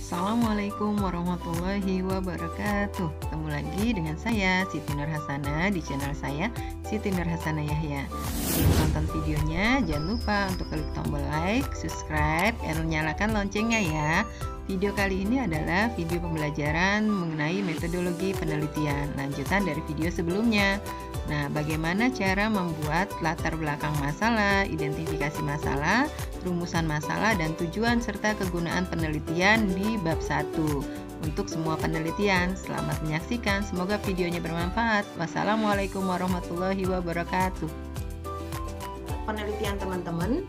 Assalamualaikum warahmatullahi wabarakatuh. Ketemu lagi dengan saya Siti Nur Hasanah di channel saya Siti Nur Hasanah Yahya. Sebelum tonton videonya jangan lupa untuk klik tombol like, subscribe, dan nyalakan loncengnya ya. Video kali ini adalah video pembelajaran mengenai metodologi penelitian, lanjutan dari video sebelumnya. Nah, bagaimana cara membuat latar belakang masalah, identifikasi masalah, rumusan masalah, dan tujuan serta kegunaan penelitian di bab 1 untuk semua penelitian. Selamat menyaksikan, semoga videonya bermanfaat. Wassalamualaikum warahmatullahi wabarakatuh. Penelitian teman-teman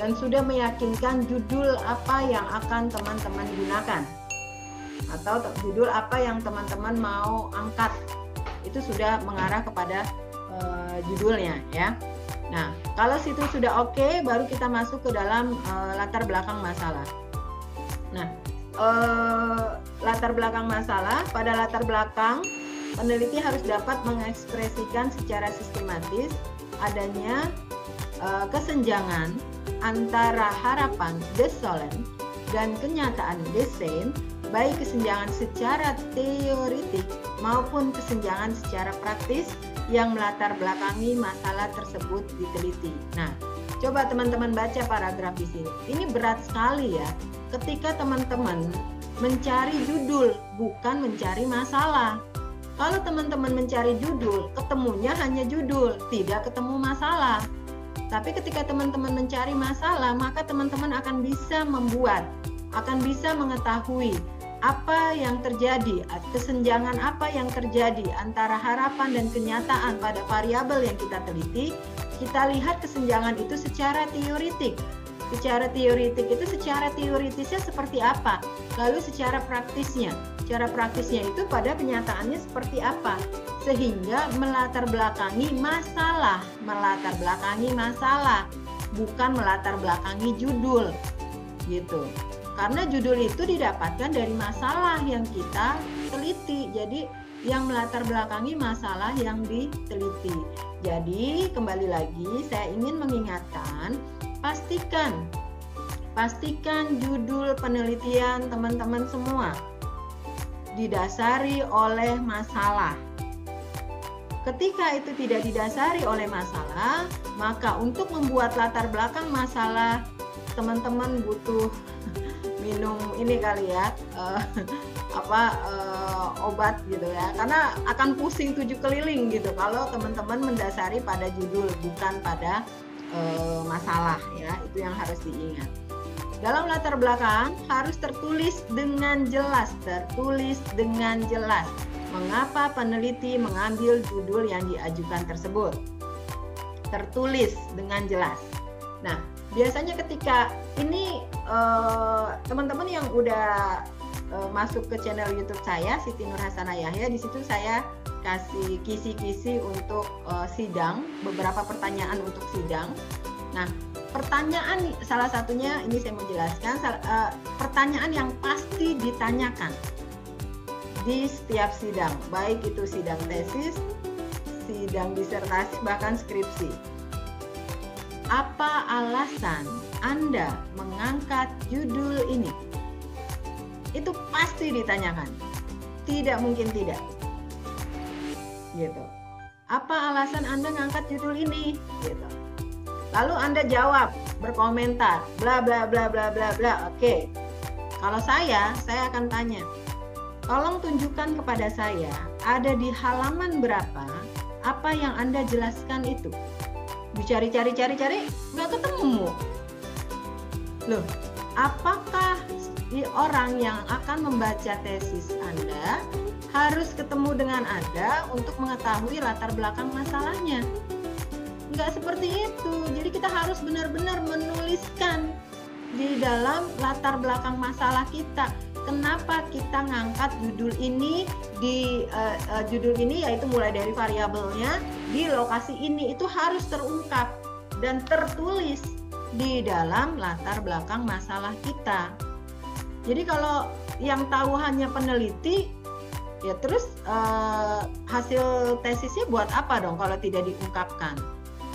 dan sudah meyakinkan judul apa yang akan teman-teman gunakan atau judul apa yang teman-teman mau angkat, itu sudah mengarah kepada judulnya ya. Nah, kalau situ sudah oke, baru kita masuk ke dalam latar belakang masalah. Nah, latar belakang masalah, pada latar belakang peneliti harus dapat mengekspresikan secara sistematis adanya kesenjangan antara harapan Desollen dan kenyataan Desain, baik kesenjangan secara teoritik maupun kesenjangan secara praktis yang melatar belakangi masalah tersebut diteliti. Nah, coba teman-teman baca paragraf di sini. Ini berat sekali ya, ketika teman-teman mencari judul, bukan mencari masalah. Kalau teman-teman mencari judul, ketemunya hanya judul, tidak ketemu masalah. Tapi ketika teman-teman mencari masalah, maka teman-teman akan bisa membuat, akan bisa mengetahui apa yang terjadi, kesenjangan apa yang terjadi antara harapan dan kenyataan pada variabel yang kita teliti. Kita lihat kesenjangan itu secara teoritik. Secara teoritik itu secara teoritisnya seperti apa? Lalu secara praktisnya. Secara praktisnya itu pada kenyataannya seperti apa? Sehingga melatar belakangi masalah, bukan melatar belakangi judul. Gitu. Karena judul itu didapatkan dari masalah yang kita teliti. Jadi yang melatar belakangi masalah yang diteliti. Jadi kembali lagi saya ingin mengingatkan, pastikan judul penelitian teman-teman semua didasari oleh masalah. Ketika itu tidak didasari oleh masalah, maka untuk membuat latar belakang masalah teman-teman butuh minum ini kali ya, obat gitu ya, karena akan pusing 7 keliling gitu kalau teman-teman mendasari pada judul bukan pada masalah ya. Itu yang harus diingat. Dalam latar belakang harus tertulis dengan jelas mengapa peneliti mengambil judul yang diajukan tersebut. Tertulis dengan jelas. Nah, biasanya ketika ini teman-teman yang udah masuk ke channel YouTube saya Siti Nur Hasanah Yahya, di situ saya kasih kisi-kisi untuk sidang, beberapa pertanyaan untuk sidang. Nah, pertanyaan salah satunya ini saya mau jelaskan, pertanyaan yang pasti ditanyakan di setiap sidang, baik itu sidang tesis, sidang disertasi, bahkan skripsi. Apa alasan Anda mengangkat judul ini? Itu pasti ditanyakan. Tidak mungkin tidak. Gitu. Apa alasan Anda mengangkat judul ini? Gitu. Lalu Anda jawab, berkomentar, bla bla bla bla bla bla. Oke. Kalau saya akan tanya, tolong tunjukkan kepada saya ada di halaman berapa apa yang Anda jelaskan itu. Dicari-cari, nggak ketemu. Loh, apakah orang yang akan membaca tesis Anda harus ketemu dengan Anda untuk mengetahui latar belakang masalahnya? Nggak seperti itu. Jadi kita harus benar-benar menuliskan di dalam latar belakang masalah kita. Kenapa kita ngangkat judul ini judul ini, yaitu mulai dari variabelnya di lokasi ini, itu harus terungkap dan tertulis di dalam latar belakang masalah kita. Jadi kalau yang tahu hanya peneliti, ya terus hasil tesisnya buat apa dong kalau tidak diungkapkan?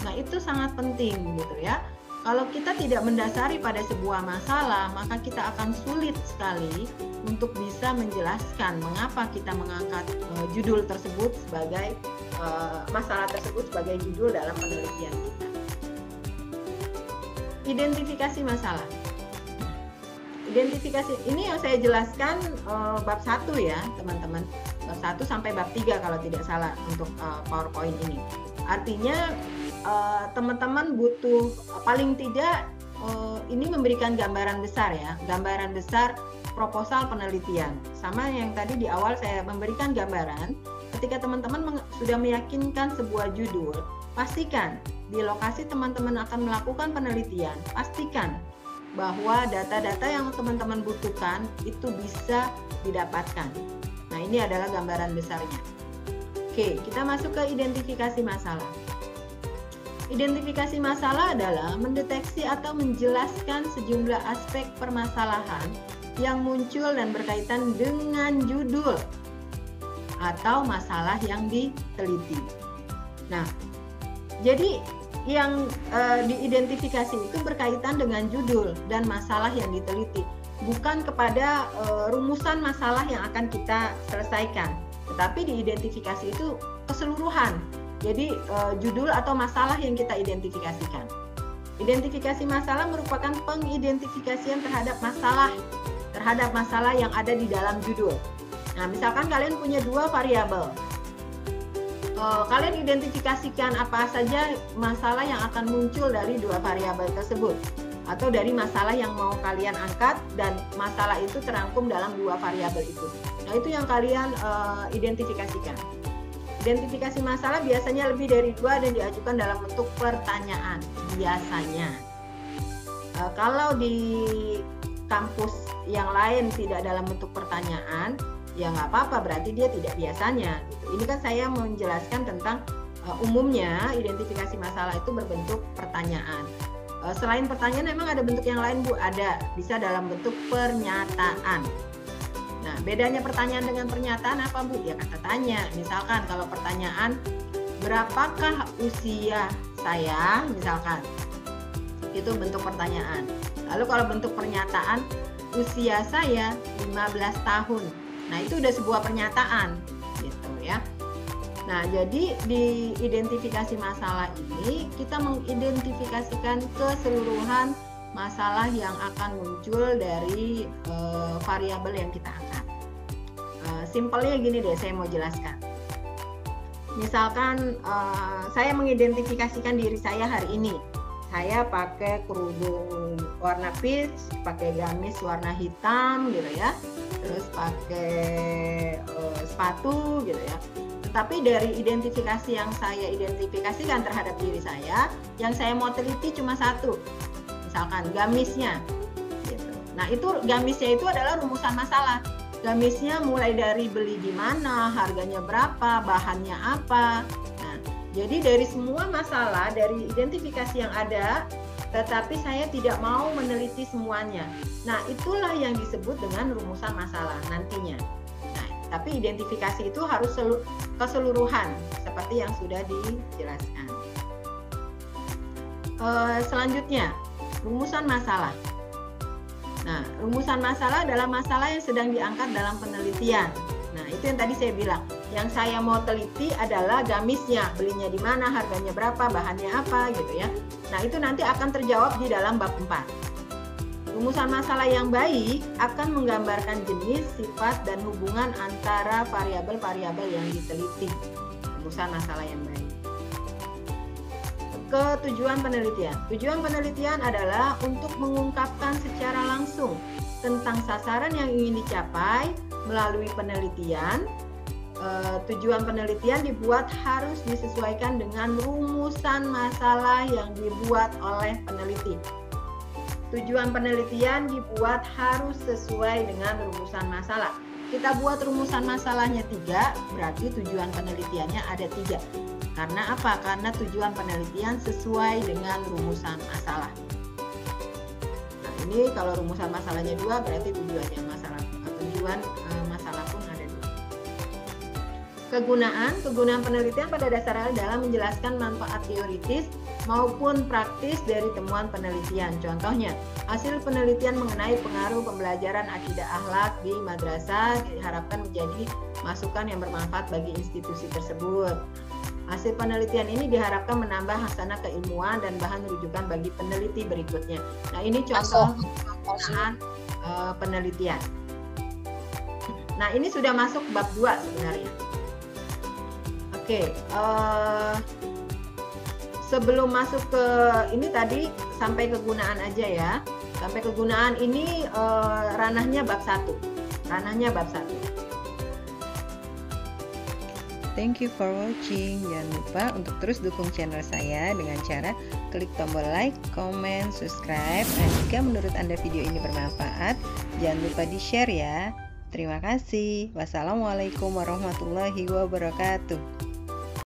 Nah, itu sangat penting gitu ya. Kalau kita tidak mendasari pada sebuah masalah, maka kita akan sulit sekali untuk bisa menjelaskan mengapa kita mengangkat judul tersebut sebagai masalah tersebut sebagai judul dalam penelitian kita. Identifikasi masalah. Identifikasi ini yang saya jelaskan bab 1 ya, teman-teman. Bab 1 sampai bab 3 kalau tidak salah untuk PowerPoint ini. Artinya teman-teman butuh paling tidak ini memberikan gambaran besar ya, gambaran besar proposal penelitian. Sama yang tadi di awal saya memberikan gambaran, ketika teman-teman sudah meyakinkan sebuah judul, pastikan di lokasi teman-teman akan melakukan penelitian, pastikan bahwa data-data yang teman-teman butuhkan itu bisa didapatkan. Nah, ini adalah gambaran besarnya. Oke, kita masuk ke identifikasi masalah. Identifikasi masalah adalah mendeteksi atau menjelaskan sejumlah aspek permasalahan yang muncul dan berkaitan dengan judul atau masalah yang diteliti. Nah, jadi yang diidentifikasi itu berkaitan dengan judul dan masalah yang diteliti, bukan kepada rumusan masalah yang akan kita selesaikan, tetapi diidentifikasi itu keseluruhan. Jadi judul atau masalah yang kita identifikasikan. Identifikasi masalah merupakan pengidentifikasian terhadap masalah yang ada di dalam judul. Nah, misalkan kalian punya 2 variabel. Kalian identifikasikan apa saja masalah yang akan muncul dari 2 variabel tersebut, atau dari masalah yang mau kalian angkat dan masalah itu terangkum dalam 2 variabel itu. Nah, itu yang kalian identifikasikan. Identifikasi masalah biasanya lebih dari 2 dan diajukan dalam bentuk pertanyaan biasanya. Kalau di kampus yang lain tidak dalam bentuk pertanyaan, ya nggak apa-apa, berarti dia tidak biasanya. Ini kan saya menjelaskan tentang umumnya identifikasi masalah itu berbentuk pertanyaan. Selain pertanyaan memang ada bentuk yang lain Bu, ada, bisa dalam bentuk pernyataan. Nah, bedanya pertanyaan dengan pernyataan apa Bu? Ya kata tanya. Misalkan kalau pertanyaan, berapakah usia saya? Misalkan, itu bentuk pertanyaan. Lalu kalau bentuk pernyataan, usia saya 15 tahun. Nah, itu udah sebuah pernyataan gitu ya. Nah, jadi di identifikasi masalah ini kita mengidentifikasikan keseluruhan masalah yang akan muncul dari variabel yang kita angkat. Simpelnya gini deh, saya mau jelaskan. Misalkan saya mengidentifikasikan diri saya hari ini. Saya pakai kerudung warna peach, pakai gamis warna hitam gitu ya. Terus pakai sepatu gitu ya. Tetapi dari identifikasi yang saya identifikasikan terhadap diri saya, yang saya mau teliti cuma satu. Misalkan gamisnya gitu. Nah, itu gamisnya itu adalah rumusan masalah. Gamisnya mulai dari beli di mana, harganya berapa, bahannya apa. Nah, jadi dari semua masalah, dari identifikasi yang ada, tetapi saya tidak mau meneliti semuanya. Nah, itulah yang disebut dengan rumusan masalah nantinya. Nah, tapi identifikasi itu harus keseluruhan seperti yang sudah dijelaskan. Selanjutnya, rumusan masalah. Nah, rumusan masalah adalah masalah yang sedang diangkat dalam penelitian. Nah, itu yang tadi saya bilang. Yang saya mau teliti adalah gamisnya, belinya di mana, harganya berapa, bahannya apa gitu ya. Nah, itu nanti akan terjawab di dalam bab 4. Rumusan masalah yang baik akan menggambarkan jenis, sifat, dan hubungan antara variabel-variabel yang diteliti. Rumusan masalah yang baik. Tujuan penelitian. Tujuan penelitian adalah untuk mengungkapkan secara langsung tentang sasaran yang ingin dicapai melalui penelitian. Tujuan penelitian dibuat harus disesuaikan dengan rumusan masalah yang dibuat oleh peneliti. Tujuan penelitian dibuat harus sesuai dengan rumusan masalah. Kita buat rumusan masalahnya 3, berarti tujuan penelitiannya ada 3. Karena apa? Karena tujuan penelitian sesuai dengan rumusan masalah. Nah, ini kalau rumusan masalahnya 2, berarti tujuan masalah pun ada 2. Kegunaan penelitian pada dasarnya adalah menjelaskan manfaat teoritis maupun praktis dari temuan penelitian. Contohnya, hasil penelitian mengenai pengaruh pembelajaran akidah akhlak di madrasah diharapkan menjadi masukan yang bermanfaat bagi institusi tersebut. Hasil penelitian ini diharapkan menambah hasanah keilmuan dan bahan rujukan bagi peneliti berikutnya. Nah, ini contoh penggunaan penelitian. Nah, ini sudah masuk bab 2 sebenarnya. Oke, sebelum masuk ke ini tadi sampai kegunaan aja ya. Sampai kegunaan ini ranahnya bab 1. Ranahnya bab 1. Thank you for watching. Jangan lupa untuk terus dukung channel saya dengan cara klik tombol like, comment, subscribe. Dan jika menurut Anda video ini bermanfaat, jangan lupa di-share ya. Terima kasih. Wassalamualaikum warahmatullahi wabarakatuh.